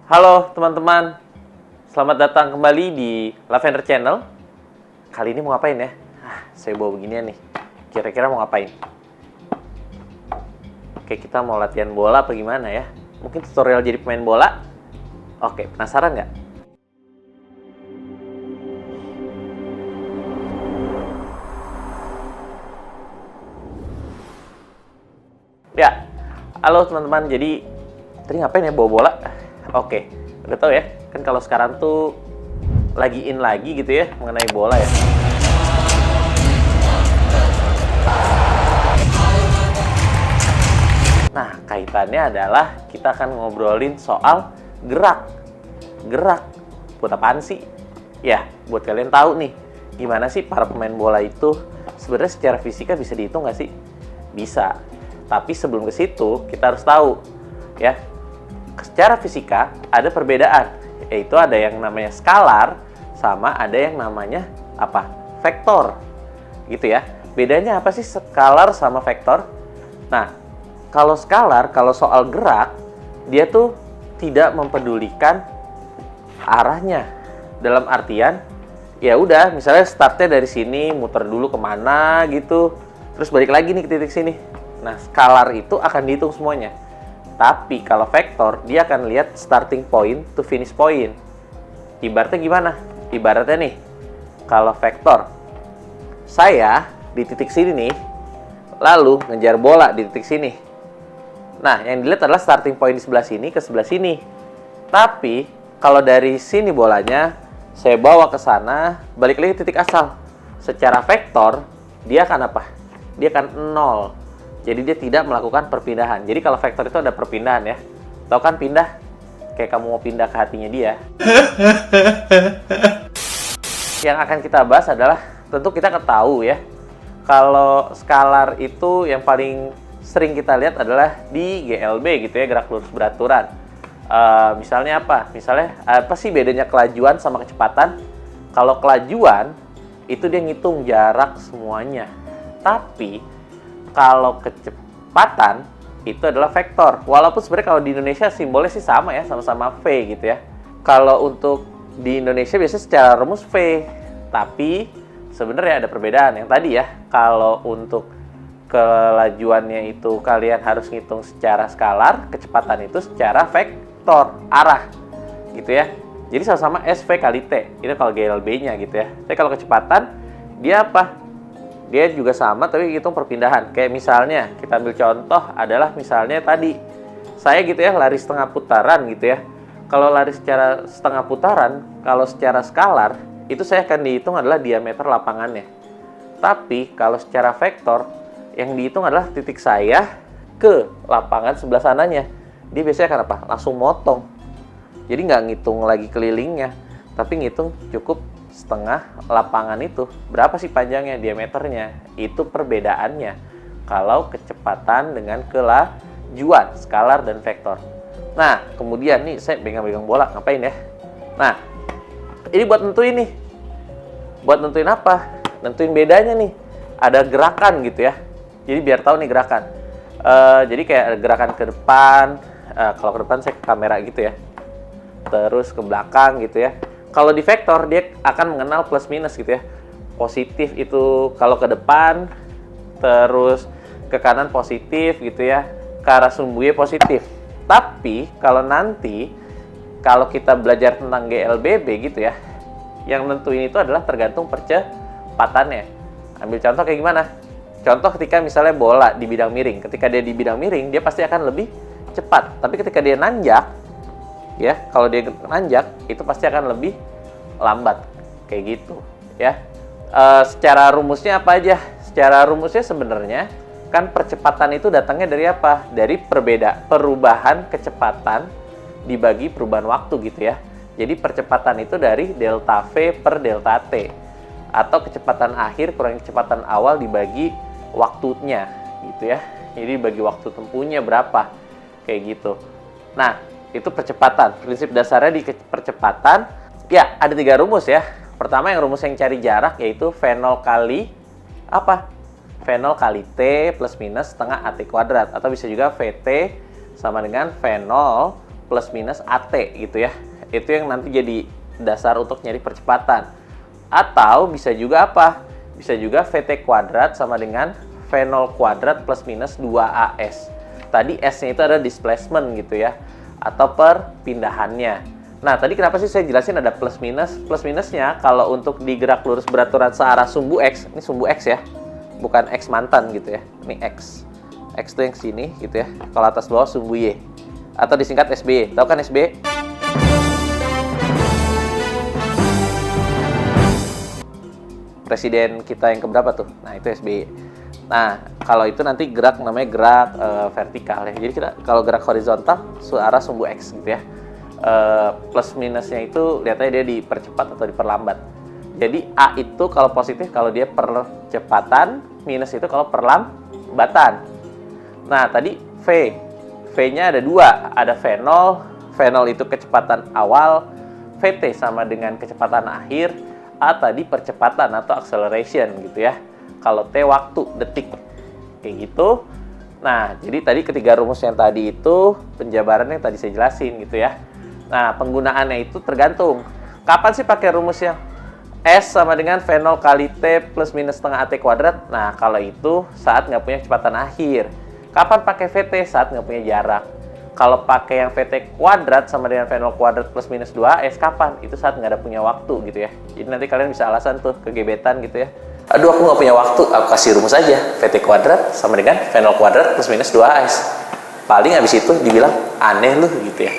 Halo teman-teman, selamat datang kembali di Lavender Channel. Kali ini mau ngapain ya? Saya bawa beginian nih. Kira-kira mau ngapain? Oke, kita mau latihan bola apa gimana ya? Mungkin tutorial jadi pemain bola? Oke, penasaran nggak? Ya, halo teman-teman. Jadi, tadi ngapain ya bawa bola? Oke, udah tahu ya. Kan kalau sekarang tuh lagi in lagi gitu ya mengenai bola ya. Nah, kaitannya adalah kita akan ngobrolin soal gerak. Gerak. Buat apaan sih? Ya, buat kalian tahu nih, gimana sih para pemain bola itu sebenarnya secara fisika bisa dihitung nggak sih? Bisa. Tapi sebelum ke situ, kita harus tahu ya, secara fisika ada perbedaan, yaitu ada yang namanya skalar sama ada yang namanya apa? Vektor. Gitu ya. Bedanya apa sih skalar sama vektor? Nah, kalau skalar, kalau soal gerak, dia tuh tidak mempedulikan arahnya. Dalam artian, ya udah, misalnya startnya dari sini, muter dulu kemana gitu, terus balik lagi nih ke titik sini. Nah, skalar itu akan dihitung semuanya. Tapi kalau vektor, dia akan lihat starting point to finish point. Ibaratnya gimana? Ibaratnya nih, kalau vektor, saya di titik sini nih, lalu ngejar bola di titik sini. Nah, yang dilihat adalah starting point di sebelah sini ke sebelah sini. Tapi, kalau dari sini bolanya, saya bawa ke sana, balik lagi ke titik asal. Secara vektor, dia akan apa? Dia akan 0. Jadi dia tidak melakukan perpindahan. Jadi kalau vektor itu ada perpindahan ya. Tahu kan pindah? Kayak kamu mau pindah ke hatinya dia. Yang akan kita bahas adalah, tentu kita ketahui ya, kalau skalar itu yang paling sering kita lihat adalah di GLB gitu ya, gerak lurus beraturan. Misalnya apa? Misalnya apa sih bedanya kelajuan sama kecepatan? Kalau kelajuan itu dia ngitung jarak semuanya. Tapi kalau kecepatan itu adalah vektor. Walaupun sebenarnya kalau di Indonesia simbolnya sih sama ya, sama-sama V gitu ya. Kalau untuk di Indonesia biasanya secara rumus V. Tapi sebenarnya ada perbedaan. Yang tadi ya, kalau untuk kelajuannya itu kalian harus ngitung secara skalar, kecepatan itu secara vektor, arah. Gitu ya. Jadi sama-sama SV kali T. Itu kalau GLB-nya gitu ya. Tapi kalau kecepatan, dia apa? Dia juga sama tapi hitung perpindahan. Kayak misalnya kita ambil contoh adalah misalnya tadi saya gitu ya lari setengah putaran gitu ya. Kalau lari secara setengah putaran, kalau secara skalar itu saya akan dihitung adalah diameter lapangannya. Tapi kalau secara vektor yang dihitung adalah titik saya ke lapangan sebelah sananya. Dia biasanya akan apa? Langsung motong. Jadi nggak ngitung lagi kelilingnya, tapi ngitung cukup setengah lapangan itu. Berapa sih panjangnya, diameternya? Itu perbedaannya kalau kecepatan dengan kelajuan, skalar dan vektor. Nah, kemudian nih saya pegang-pegang bola, ngapain ya? Nah, ini buat nentuin nih. Buat nentuin apa? Nentuin bedanya nih. Ada gerakan gitu ya. Jadi biar tahu nih gerakan. Jadi kayak ada gerakan ke depan. Kalau ke depan saya ke kamera gitu ya. Terus ke belakang gitu ya. Kalau di vektor dia akan mengenal plus minus gitu ya. Positif itu kalau ke depan, terus ke kanan positif gitu ya. Ke arah sumbunya positif. Tapi kalau nanti kalau kita belajar tentang GLBB gitu ya, yang nentuin itu adalah tergantung percepatannya. Ambil contoh kayak gimana? Contoh ketika misalnya bola di bidang miring. Ketika dia di bidang miring, dia pasti akan lebih cepat. Tapi ketika dia nanjak, ya, kalau dia nanjak itu pasti akan lebih lambat kayak gitu ya. Secara rumusnya apa aja? Secara rumusnya sebenarnya kan percepatan itu datangnya dari apa? Dari perubahan kecepatan dibagi perubahan waktu gitu ya. Jadi percepatan itu dari delta V per delta T, atau kecepatan akhir kurang kecepatan awal dibagi waktunya gitu ya. Jadi bagi waktu tempuhnya berapa kayak gitu. Nah, itu percepatan. Prinsip dasarnya di percepatan, ya ada 3 rumus ya. Pertama yang rumus yang cari jarak yaitu V0 kali apa? V0 kali T plus minus setengah AT kuadrat. Atau bisa juga VT sama dengan V0 plus minus AT gitu ya. Itu yang nanti jadi dasar untuk nyari percepatan. Atau bisa juga apa? Bisa juga VT kuadrat sama dengan V0 kuadrat plus minus 2AS. Tadi S-nya itu ada displacement gitu ya, atau perpindahannya. Nah, tadi kenapa sih saya jelasin ada plus minus? Plus minusnya kalau untuk di gerak lurus beraturan searah sumbu X, ini sumbu X ya, bukan X mantan gitu ya, ini X. X itu yang sini gitu ya, kalau atas bawah sumbu Y. Atau disingkat SBY, tahu kan SBY? Presiden kita yang keberapa tuh? Nah, itu SBY. Nah, kalau itu nanti gerak namanya gerak vertikal ya. Jadi kita kalau gerak horizontal searah sumbu X gitu ya. Plus minusnya itu lihatnya dia dipercepat atau diperlambat. Jadi A itu kalau positif kalau dia percepatan, minus itu kalau perlambatan. Nah, tadi V-nya ada dua, ada V0. V0 itu kecepatan awal, VT sama dengan kecepatan akhir, A tadi percepatan atau acceleration gitu ya. Kalau T waktu, detik. Kayak gitu. Nah, jadi tadi ketiga rumus yang tadi itu penjabarannya yang tadi saya jelasin gitu ya. Nah, penggunaannya itu tergantung. Kapan sih pakai rumusnya? S sama dengan V0 kali T plus minus setengah AT kuadrat. Nah, kalau itu saat nggak punya kecepatan akhir. Kapan pakai VT? Saat nggak punya jarak. Kalau pakai yang VT kuadrat sama dengan V0 kuadrat plus minus 2S, kapan? Itu saat nggak ada punya waktu gitu ya. Jadi nanti kalian bisa alasan tuh, kegebetan gitu ya. Aduh, aku nggak punya waktu, aku kasih rumus aja. VT kuadrat sama dengan V0 kuadrat plus minus 2S. Paling habis itu dibilang, aneh lu gitu ya.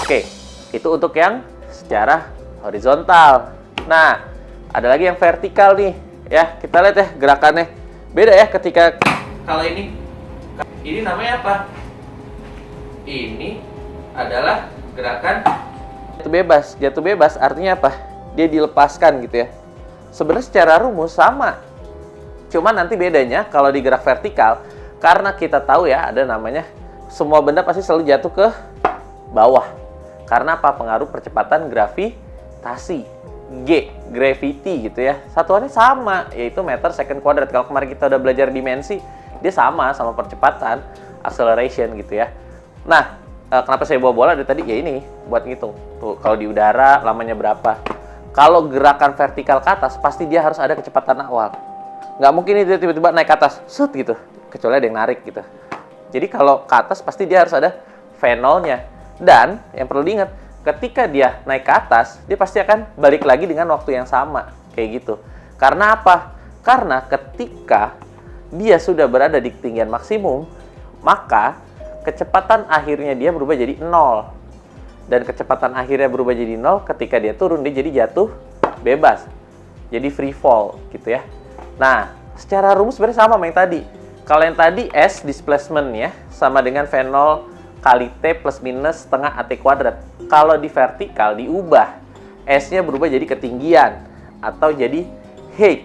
Oke, itu untuk yang secara horizontal. Nah, ada lagi yang vertikal nih. Ya, kita lihat ya gerakannya. Beda ya ketika kalau ini namanya apa? Ini adalah gerakan jatuh bebas. Jatuh bebas artinya apa? Dia dilepaskan gitu ya. Sebenarnya secara rumus sama. Cuma nanti bedanya kalau di gerak vertikal, karena kita tahu ya ada namanya semua benda pasti selalu jatuh ke bawah. Karena apa? Pengaruh percepatan gravitasi. G, gravity gitu ya. Satuannya sama, yaitu meter second kuadrat. Kalau kemarin kita udah belajar dimensi, dia sama percepatan, acceleration gitu ya. Nah, kenapa saya bawa bola dari tadi? Ya ini, buat ngitung. Tuh, kalau di udara lamanya berapa. Kalau gerakan vertikal ke atas, pasti dia harus ada kecepatan awal. Nggak mungkin dia tiba-tiba naik ke atas, set gitu. Kecuali ada yang narik gitu. Jadi kalau ke atas, pasti dia harus ada V0-nya. Dan, yang perlu diingat, ketika dia naik ke atas, dia pasti akan balik lagi dengan waktu yang sama. Kayak gitu. Karena apa? Karena ketika dia sudah berada di ketinggian maksimum, maka kecepatan akhirnya dia berubah jadi 0. Dan kecepatan akhirnya berubah jadi 0 ketika dia turun, dia jadi jatuh bebas. Jadi free fall gitu ya. Nah, secara rumus sebenarnya sama sama yang tadi. Kalau yang tadi S displacement ya, sama dengan V0 kali T plus minus setengah AT kuadrat. Kalau di vertikal diubah, S-nya berubah jadi ketinggian atau jadi height.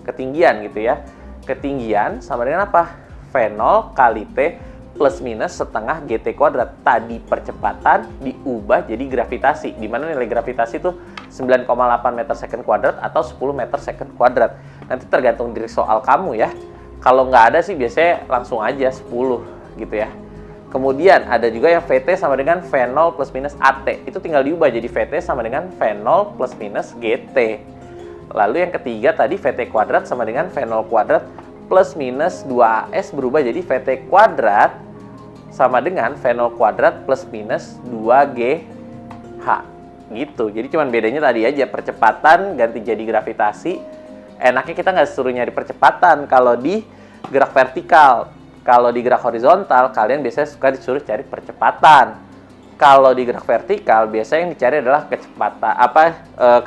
Ketinggian gitu ya. Ketinggian sama dengan apa? V0 kali T plus minus setengah GT kuadrat. Tadi percepatan diubah jadi gravitasi. Di mana nilai gravitasi itu 9,8 meter second kuadrat atau 10 meter second kuadrat. Nanti tergantung dari soal kamu ya. Kalau nggak ada sih biasanya langsung aja 10 gitu ya. Kemudian ada juga yang VT sama dengan V0 plus minus AT. Itu tinggal diubah jadi VT sama dengan V0 plus minus GT. Lalu yang ketiga tadi VT kuadrat sama dengan V0 kuadrat plus minus 2AS berubah jadi VT kuadrat sama dengan V0 kuadrat plus minus 2GH. Gitu. Jadi cuman bedanya tadi aja, percepatan ganti jadi gravitasi. Enaknya kita nggak suruh nyari percepatan kalau di gerak vertikal. Kalau di gerak horizontal, kalian biasanya suka disuruh cari percepatan. Kalau di gerak vertikal, biasanya yang dicari adalah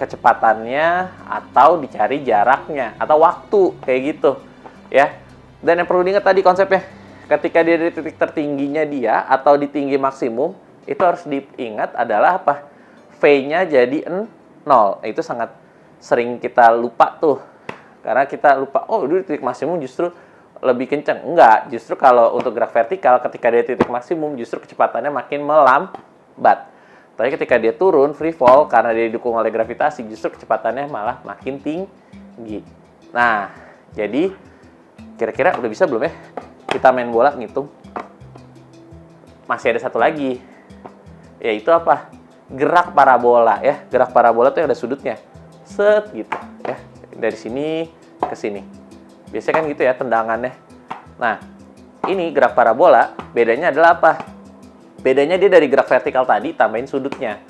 kecepatannya atau dicari jaraknya atau waktu kayak gitu, ya. Dan yang perlu diingat tadi konsepnya, ketika dia di titik tertingginya dia atau di tinggi maksimum, itu harus diingat adalah apa? V-nya jadi 0. Itu sangat sering kita lupa tuh. Karena kita lupa, oh di titik maksimum justru lebih kencang. Enggak, justru kalau untuk gerak vertikal ketika dia titik maksimum justru kecepatannya makin melambat. Tapi ketika dia turun free fall karena dia didukung oleh gravitasi justru kecepatannya malah makin tinggi. Nah, jadi kira-kira udah bisa belum ya? Kita main bola ngitung. masih ada satu lagi, yaitu apa? Gerak parabola ya. Gerak parabola tuh yang ada sudutnya. Set gitu ya. Dari sini ke sini. Biasanya kan gitu ya tendangannya. Nah, ini gerak parabola bedanya adalah apa? Bedanya dia dari gerak vertikal tadi tambahin sudutnya.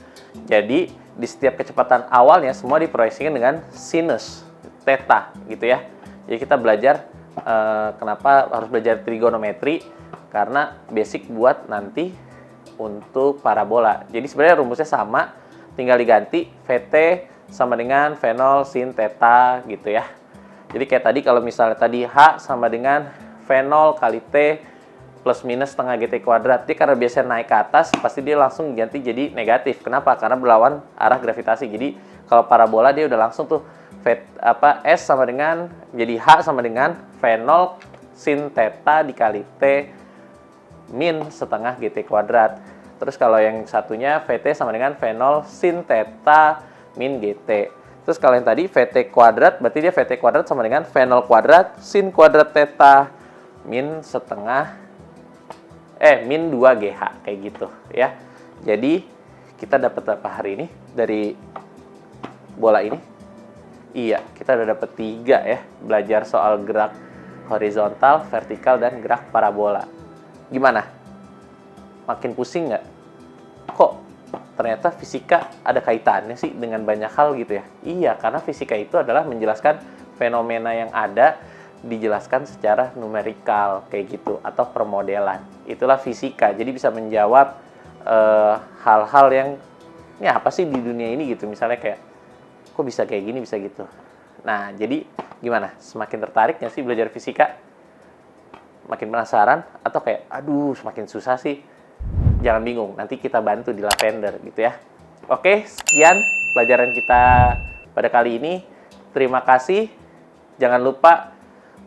Jadi di setiap kecepatan awalnya semua diproyeksikan dengan sinus theta gitu ya. Jadi kita belajar kenapa harus belajar trigonometri, karena basic buat nanti untuk parabola. Jadi sebenarnya rumusnya sama, tinggal diganti VT sama dengan V0 sin theta gitu ya. Jadi kayak tadi kalau misalnya tadi H sama dengan V0 kali T plus minus setengah GT kuadrat. Dia karena biasanya naik ke atas, pasti dia langsung ganti jadi negatif. Kenapa? Karena berlawan arah gravitasi. Jadi kalau parabola dia udah langsung tuh S sama dengan, jadi H sama dengan V0 sin theta dikali T min setengah GT kuadrat. Terus kalau yang satunya VT sama dengan V0 sin theta min GT. Terus kalau yang tadi VT kuadrat, berarti dia VT kuadrat sama dengan V0 kuadrat sin kuadrat theta min setengah min 2GH kayak gitu ya. Jadi kita dapat apa hari ini dari bola ini? Iya, kita udah dapat 3 ya, belajar soal gerak horizontal, vertikal, dan gerak parabola. Gimana? Makin pusing nggak? Kok ternyata fisika ada kaitannya sih dengan banyak hal gitu ya? Iya, karena fisika itu adalah menjelaskan fenomena yang ada, dijelaskan secara numerikal kayak gitu, atau permodelan. Itulah fisika, jadi bisa menjawab hal-hal yang ini apa sih di dunia ini gitu, misalnya kayak kok bisa kayak gini, bisa gitu. Nah, jadi gimana? Semakin tertarik nggak sih belajar fisika? Makin penasaran? Atau kayak, aduh semakin susah sih? Jangan bingung, nanti kita bantu di Lavender gitu ya. Oke, sekian pelajaran kita pada kali ini. Terima kasih. Jangan lupa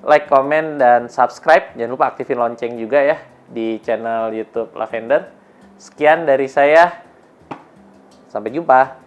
like, comment, dan subscribe. Jangan lupa aktifin lonceng juga ya di channel YouTube Lavender. Sekian dari saya. Sampai jumpa.